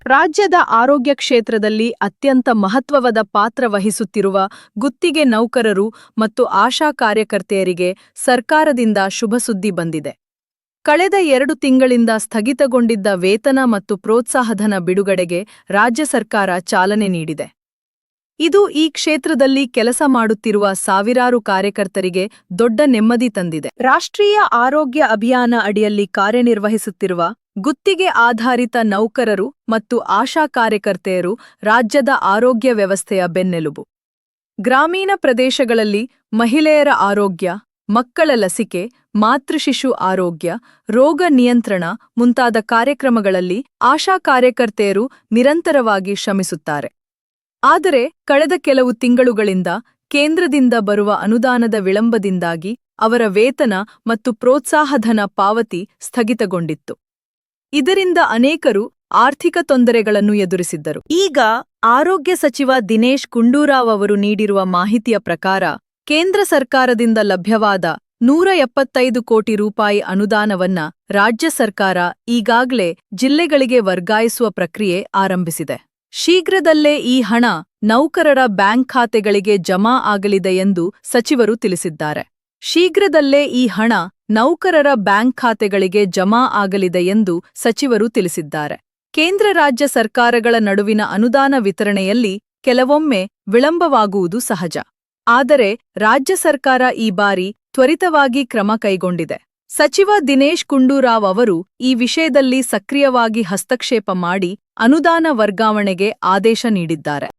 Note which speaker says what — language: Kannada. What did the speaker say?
Speaker 1: ರಾಜ್ಯದ ಆರೋಗ್ಯ ಕ್ಷೇತ್ರದಲ್ಲಿ ಅತ್ಯಂತ ಮಹತ್ವದ ಪಾತ್ರ ವಹಿಸುತ್ತಿರುವ ಗುತ್ತಿಗೆ ನೌಕರರು ಮತ್ತು ಆಶಾ ಕಾರ್ಯಕರ್ತೆಯರಿಗೆ ಸರ್ಕಾರದಿಂದ ಶುಭಸುದ್ದಿ ಬಂದಿದೆ. ಕಳೆದ 2 ತಿಂಗಳಿಂದ ಸ್ಥಗಿತಗೊಂಡಿದ್ದ ವೇತನ ಮತ್ತು ಪ್ರೋತ್ಸಾಹಧನ ಬಿಡುಗಡೆಗೆ ರಾಜ್ಯ ಸರ್ಕಾರ ಚಾಲನೆ ನೀಡಿದೆ. ಇದು ಈ ಕ್ಷೇತ್ರದಲ್ಲಿ ಕೆಲಸ ಮಾಡುತ್ತಿರುವ ಸಾವಿರಾರು ಕಾರ್ಯಕರ್ತರಿಗೆ ದೊಡ್ಡ ನೆಮ್ಮದಿ ತಂದಿದೆ. ರಾಷ್ಟ್ರೀಯ ಆರೋಗ್ಯ ಅಭಿಯಾನ ಅಡಿಯಲ್ಲಿ ಕಾರ್ಯನಿರ್ವಹಿಸುತ್ತಿರುವ ಗುತ್ತಿಗೆ ಆಧಾರಿತ ನೌಕರರು ಮತ್ತು ಆಶಾ ಕಾರ್ಯಕರ್ತೆಯರು ರಾಜ್ಯದ ಆರೋಗ್ಯ ವ್ಯವಸ್ಥೆಯ ಬೆನ್ನೆಲುಬು. ಗ್ರಾಮೀಣ ಪ್ರದೇಶಗಳಲ್ಲಿ ಮಹಿಳೆಯರ ಆರೋಗ್ಯ, ಮಕ್ಕಳ ಲಸಿಕೆ, ಮಾತೃಶಿಶು ಆರೋಗ್ಯ, ರೋಗ ನಿಯಂತ್ರಣ ಮುಂತಾದ ಕಾರ್ಯಕ್ರಮಗಳಲ್ಲಿ ಆಶಾ ಕಾರ್ಯಕರ್ತೆಯರು ನಿರಂತರವಾಗಿ ಶ್ರಮಿಸುತ್ತಾರೆ. ಆದರೆ ಕಳೆದ ಕೆಲವು ತಿಂಗಳುಗಳಿಂದ ಕೇಂದ್ರದಿಂದ ಬರುವ ಅನುದಾನದ ವಿಳಂಬದಿಂದಾಗಿ ಅವರ ವೇತನ ಮತ್ತು ಪ್ರೋತ್ಸಾಹಧನ ಪಾವತಿ ಸ್ಥಗಿತಗೊಂಡಿತ್ತು. ಇದರಿಂದ ಅನೇಕರು ಆರ್ಥಿಕ ತೊಂದರೆಗಳನ್ನು ಎದುರಿಸಿದ್ದರು. ಈಗ ಆರೋಗ್ಯ ಸಚಿವ ದಿನೇಶ್ ಗುಂಡೂರಾವ್ ಅವರು ನೀಡಿರುವ ಮಾಹಿತಿಯ ಪ್ರಕಾರ ಕೇಂದ್ರ ಸರ್ಕಾರದಿಂದ ಲಭ್ಯವಾದ 175 ಕೋಟಿ ರೂಪಾಯಿ ಅನುದಾನವನ್ನ ರಾಜ್ಯ ಸರ್ಕಾರ ಈಗಾಗಲೇ ಜಿಲ್ಲೆಗಳಿಗೆ ವರ್ಗಾಯಿಸುವ ಪ್ರಕ್ರಿಯೆ ಆರಂಭಿಸಿದೆ. ಶೀಘ್ರದಲ್ಲೇ ಈ ಹಣ ನೌಕರರ ಬ್ಯಾಂಕ್ ಖಾತೆಗಳಿಗೆ ಜಮಾ ಆಗಲಿದೆ ಎಂದು ಸಚಿವರು ತಿಳಿಸಿದ್ದಾರೆ. ಶೀಘ್ರದಲ್ಲೇ ಈ ಹಣ ನೌಕರರ ಬ್ಯಾಂಕ್ ಖಾತೆಗಳಿಗೆ ಜಮಾ ಆಗಲಿದೆ ಎಂದು ಸಚಿವರು ತಿಳಿಸಿದ್ದಾರೆ. ಕೇಂದ್ರ ರಾಜ್ಯ ಸರ್ಕಾರಗಳ ನಡುವಿನ ಅನುದಾನ ವಿತರಣೆಯಲ್ಲಿ ಕೆಲವೊಮ್ಮೆ ವಿಳಂಬವಾಗುವುದು ಸಹಜ. ಆದರೆ ರಾಜ್ಯ ಸರ್ಕಾರ ಈ ಬಾರಿ ತ್ವರಿತವಾಗಿ ಕ್ರಮ ಕೈಗೊಂಡಿದೆ. ಸಚಿವ ದಿನೇಶ್ ಗುಂಡೂರಾವ್ ಅವರು ಈ ವಿಷಯದಲ್ಲಿ ಸಕ್ರಿಯವಾಗಿ ಹಸ್ತಕ್ಷೇಪ ಮಾಡಿ ಅನುದಾನ ವರ್ಗಾವಣೆಗೆ ಆದೇಶ ನೀಡಿದ್ದಾರೆ.